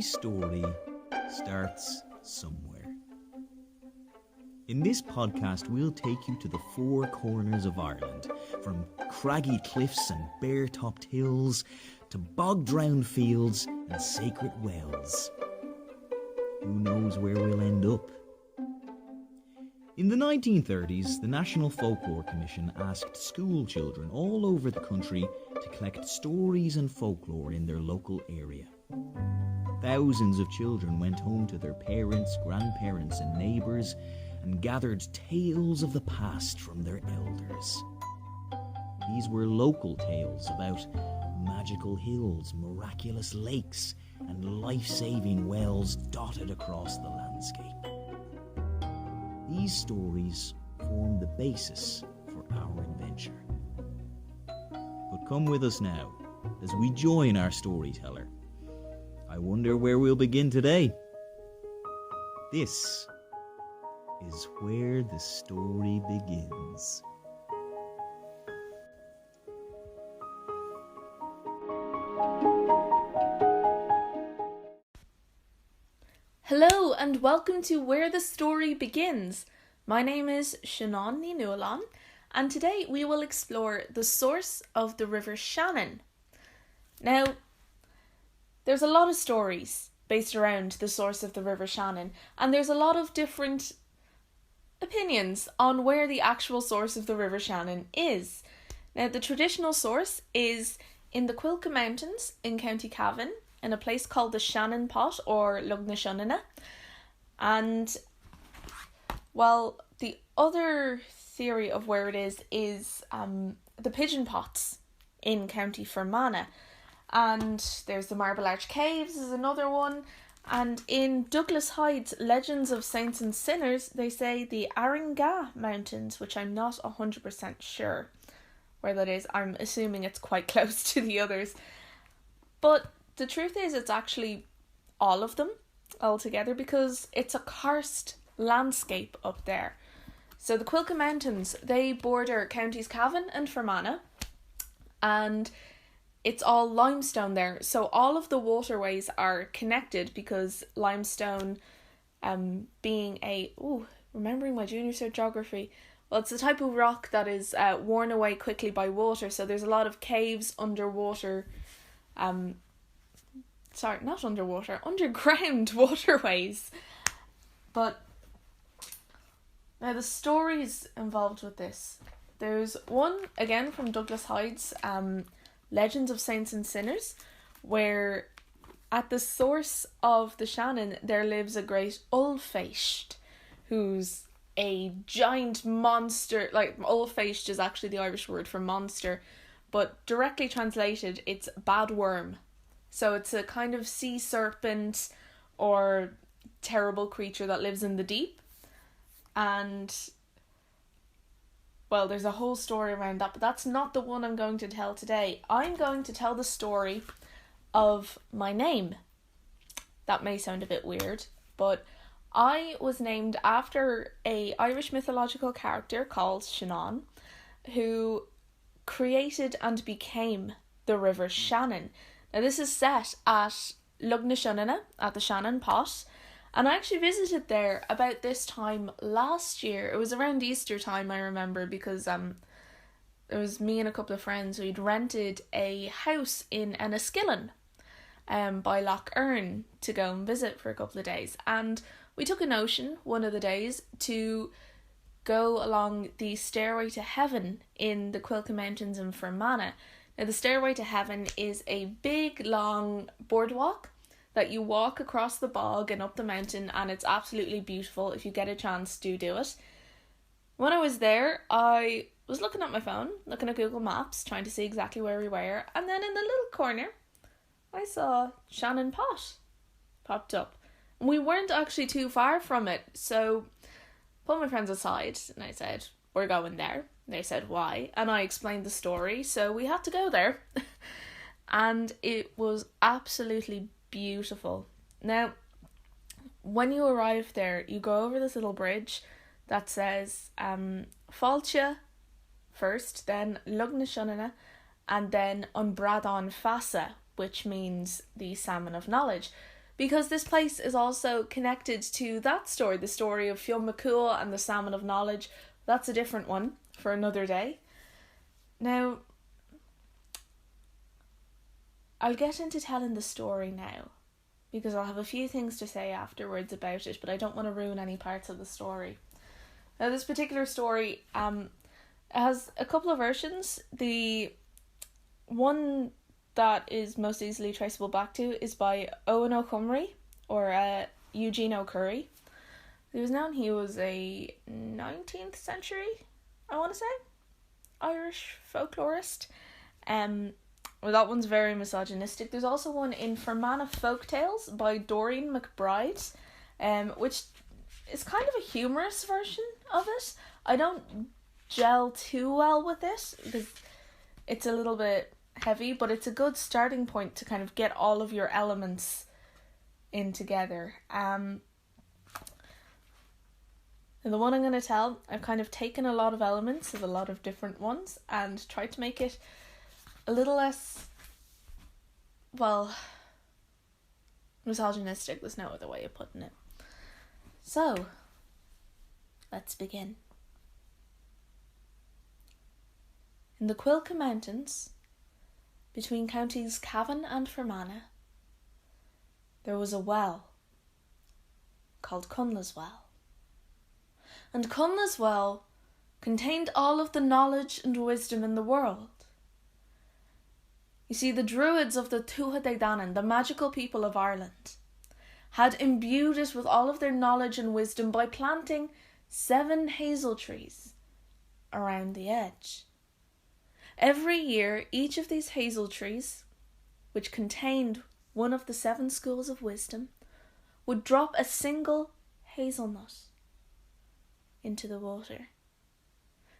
story starts somewhere. In this podcast, we'll take you to the four corners of Ireland, from craggy cliffs and bare-topped hills to bog-drowned fields and sacred wells. Who knows where we'll end up? In the 1930s, the National Folklore Commission asked school children all over the country to collect stories and folklore in their local area. Thousands of children went home to their parents, grandparents and neighbours and gathered tales of the past from their elders. These were local tales about magical hills, miraculous lakes and life-saving wells dotted across the landscape. These stories form the basis for our adventure. But come with us now as we join our storyteller. I wonder where we'll begin today. This is where the story begins. Hello and welcome to Where the Story Begins. My name is Shannon ní Nualan, and today we will explore the source of the River Shannon. Now, there's a lot of stories based around the source of the River Shannon, and there's a lot of different opinions on where the actual source of the River Shannon is. Now, the traditional source is in the Quilca Mountains in County Cavan, in a place called the Shannon Pot or Lugna Shunnana. And, well, the other theory of where it is the Pigeon Pots in County Fermanagh. And there's the Marble Arch Caves is another one. And in Douglas Hyde's Legends of Saints and Sinners, they say the Arringah Mountains, which I'm not 100% sure where that is. I'm assuming it's quite close to the others. But the truth is it's actually all of them altogether because it's a karst landscape up there. So the Quilca Mountains, they border counties Cavan and Fermanagh, and it's all limestone there. So all of the waterways are connected because limestone being remembering my junior cert geography. Well, it's the type of rock that is worn away quickly by water. So there's a lot of caves underwater, underground waterways. But now the stories involved with this. There's one, again, from Douglas Hyde's Legends of Saints and Sinners, where at the source of the Shannon there lives a great Ulfeist, who's a giant monster. Like, Ulfeist is actually the Irish word for monster, but directly translated it's bad worm. So it's a kind of sea serpent or terrible creature that lives in the deep. And, well, there's a whole story around that, but that's not the one I'm going to tell today. I'm going to tell the story of my name. That may sound a bit weird, but I was named after an Irish mythological character called Shannon, who created and became the River Shannon. Now, this is set at Lugna Shunnana, at the Shannon Pot, and I actually visited there about this time last year. It was around Easter time, I remember, because it was me and a couple of friends. We'd rented a house in Enniskillen by Lough Erne to go and visit for a couple of days. And we took a notion one of the days to go along the Stairway to Heaven in the Quilca Mountains in Fermanagh. Now, the Stairway to Heaven is a big, long boardwalk that you walk across the bog and up the mountain, and it's absolutely beautiful. If you get a chance, do it. When I was there, I was looking at my phone, looking at Google Maps, trying to see exactly where we were, and then in the little corner, I saw Shannon Pot popped up. And we weren't actually too far from it, so I pulled my friends aside, and I said, we're going there. They said, why? And I explained the story, so we had to go there. And it was absolutely beautiful. Now, when you arrive there, you go over this little bridge that says Fáilte first, then Lugna Shunnana, and then An Bradán Fasa, which means the salmon of knowledge. because this place is also connected to that story, the story of Fionn McCool and the Salmon of Knowledge. That's a different one for another day. Now, I'll get into telling the story now, because I'll have a few things to say afterwards about it, but I don't want to ruin any parts of the story. Now, this particular story has a couple of versions. The one that is most easily traceable back to is by Owen O'Cumry, or Eugene O'Curry. He was a 19th century, I want to say, Irish folklorist. Well, that one's very misogynistic. There's also one in Fermanagh Folktales by Doreen McBride, which is kind of a humorous version of it. I don't gel too well with it because it's a little bit heavy, but it's a good starting point to kind of get all of your elements in together. And the one I'm going to tell, I've kind of taken a lot of elements of a lot of different ones and tried to make it a little less, well, misogynistic. There's no other way of putting it. So, let's begin. In the Quilca Mountains, between counties Cavan and Fermanagh, there was a well called Cunla's Well. And Cunla's Well contained all of the knowledge and wisdom in the world. You see, the Druids of the Tuatha De Danann, the magical people of Ireland, had imbued it with all of their knowledge and wisdom by planting 7 hazel trees around the edge. Every year, each of these hazel trees, which contained one of the 7 schools of wisdom, would drop a single hazelnut into the water.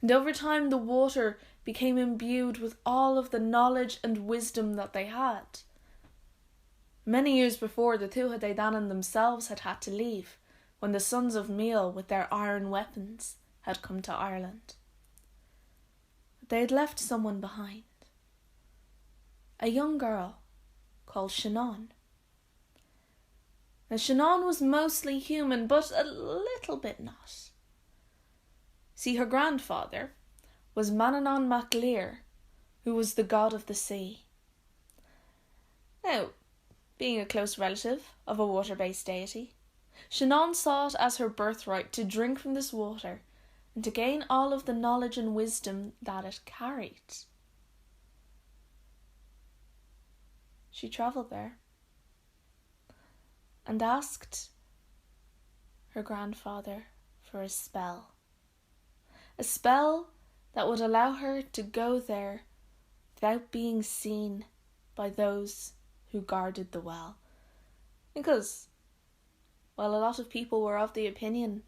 And over time, the water became imbued with all of the knowledge and wisdom that they had. Many years before, the Tuatha De Danann themselves had to leave when the sons of Meal with their iron weapons had come to Ireland. They had left someone behind. A young girl called Shannon. Now, Shannon was mostly human, but a little bit not. See, her grandfather was Manannán mac Lir, who was the god of the sea. Now, being a close relative of a water-based deity, Shannon saw it as her birthright to drink from this water and to gain all of the knowledge and wisdom that it carried. She travelled there and asked her grandfather for a spell that would allow her to go there without being seen by those who guarded the well. Because, while a lot of people were of the opinion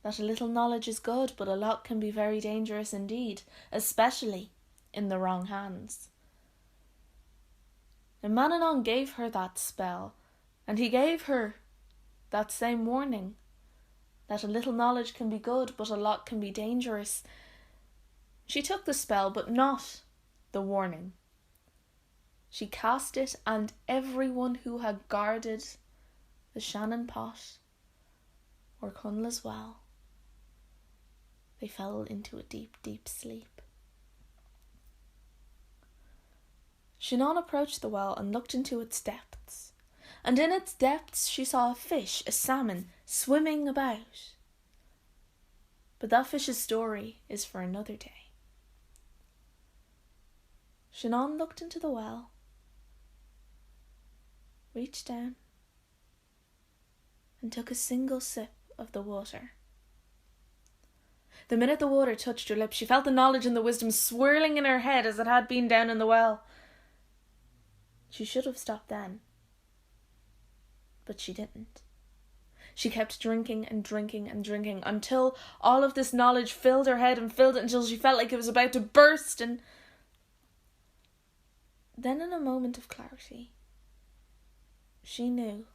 that a little knowledge is good, but a lot can be very dangerous indeed, especially in the wrong hands. And Manannán gave her that spell, and he gave her that same warning that a little knowledge can be good, but a lot can be dangerous. She took the spell, but not the warning. She cast it, and everyone who had guarded the Shannon pot or Cunla's Well, they fell into a deep, deep sleep. Shannon approached the well and looked into its depths, and in its depths she saw a fish, a salmon, swimming about. But that fish's story is for another day. Shannon looked into the well, reached down, and took a single sip of the water. The minute the water touched her lips, she felt the knowledge and the wisdom swirling in her head as it had been down in the well. She should have stopped then, but she didn't. She kept drinking and drinking and drinking until all of this knowledge filled her head and filled it until she felt like it was about to burst. And then, in a moment of clarity, she knew.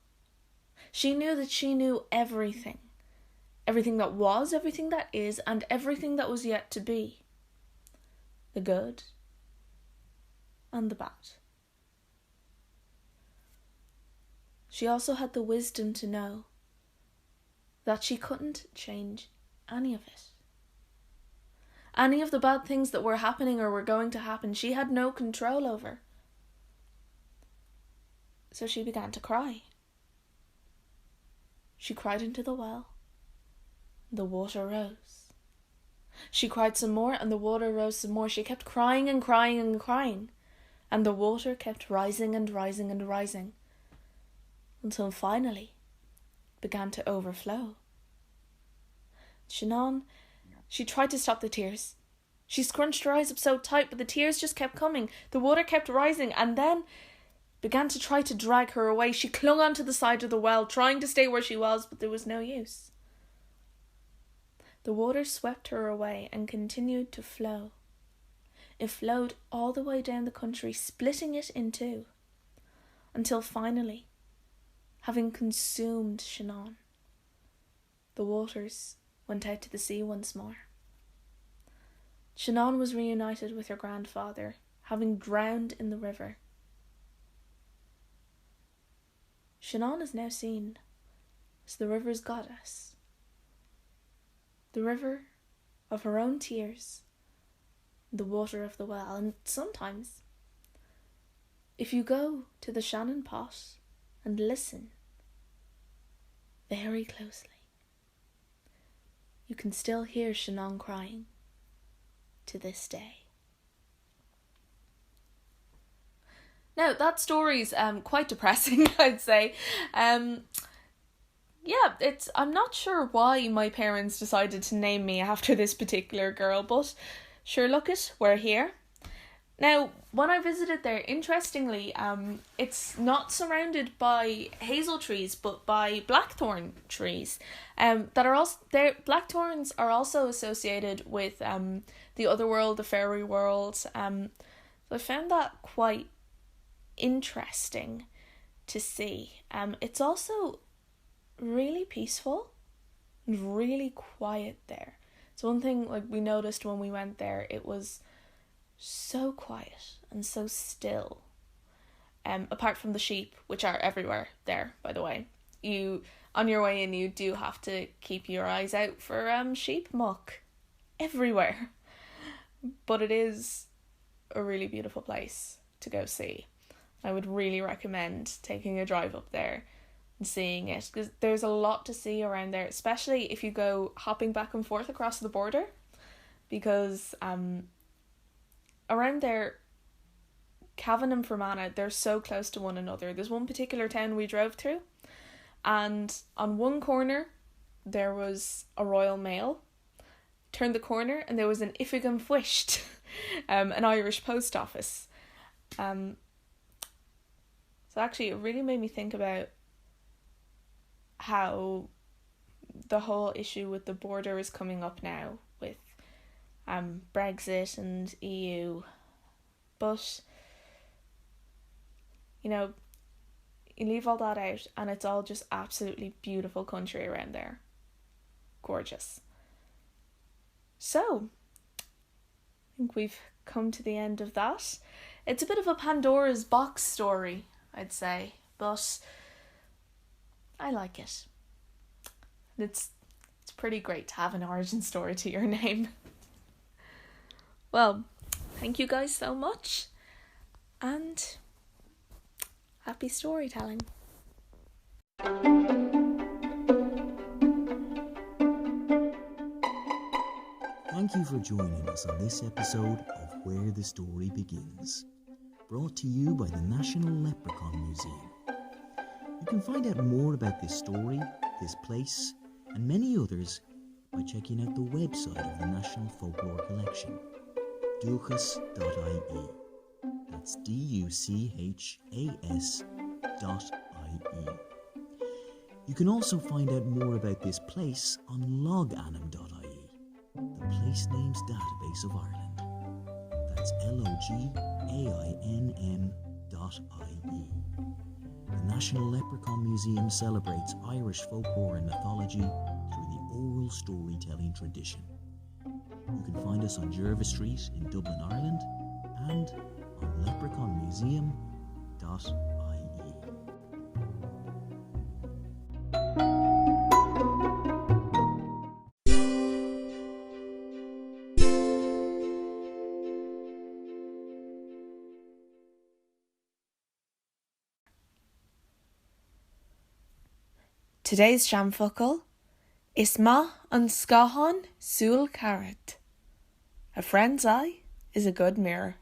She knew that she knew everything. Everything that was, everything that is, and everything that was yet to be. The good and the bad. she also had the wisdom to know that she couldn't change any of it. Any of the bad things that were happening or were going to happen, she had no control over. So she began to cry. She cried into the well. The water rose. She cried some more and the water rose some more. She kept crying and crying and crying. And the water kept rising and rising and rising. Until finally began to overflow. Shannon, she tried to stop the tears. She scrunched her eyes up so tight, but the tears just kept coming. The water kept rising and then began to try to drag her away. She clung onto the side of the well, trying to stay where she was, but there was no use. The water swept her away and continued to flow. It flowed all the way down the country, splitting it in two, until finally, having consumed Shannon, the waters went out to the sea once more. Shannon was reunited with her grandfather, having drowned in the river. Shannon is now seen as the river's goddess, the river of her own tears, the water of the well. And sometimes, if you go to the Shannon pot and listen very closely, you can still hear Shannon crying to this day. Now, that story's quite depressing, I'd say. I'm not sure why my parents decided to name me after this particular girl, but sure, look it, we're here. Now, when I visited there, interestingly, it's not surrounded by hazel trees, but by blackthorn trees. That are also there. Blackthorns are also associated with the other world, the fairy world. So I found that quite interesting to see. It's also really peaceful and really quiet there. So one thing we noticed when we went there, it was so quiet and so still. Apart from the sheep, which are everywhere there, by the way. On your way in, you do have to keep your eyes out for sheep muck everywhere. But it is a really beautiful place to go see. I would really recommend taking a drive up there and seeing it, because there's a lot to see around there, especially if you go hopping back and forth across the border, because around there, Cavan and Fermanagh, they're so close to one another. There's one particular town we drove through, and on one corner there was a Royal Mail. Turned the corner and there was an Ifigam Fwisht, an Irish post office. So actually it really made me think about how the whole issue with the border is coming up now with Brexit and EU. But, you leave all that out and it's all just absolutely beautiful country around there. Gorgeous. So, I think we've come to the end of that. It's a bit of a Pandora's box story, I'd say, but I like it. It's pretty great to have an origin story to your name. Well, thank you guys so much, and happy storytelling. Thank you for joining us on this episode of Where the Story Begins, brought to you by the National Leprechaun Museum. You can find out more about this story, this place, and many others by checking out the website of the National Folklore Collection, duchas.ie. That's duchas.ie. You can also find out more about this place on loganum.ie, the Place Names Database of Ireland. That's logainm.ie. The National Leprechaun Museum celebrates Irish folklore and mythology through the oral storytelling tradition. You can find us on Jervis Street in Dublin, Ireland, and on leprechaunmuseum.ie. Today's seanfocal is ma an scahan sul carrot. A friend's eye is a good mirror.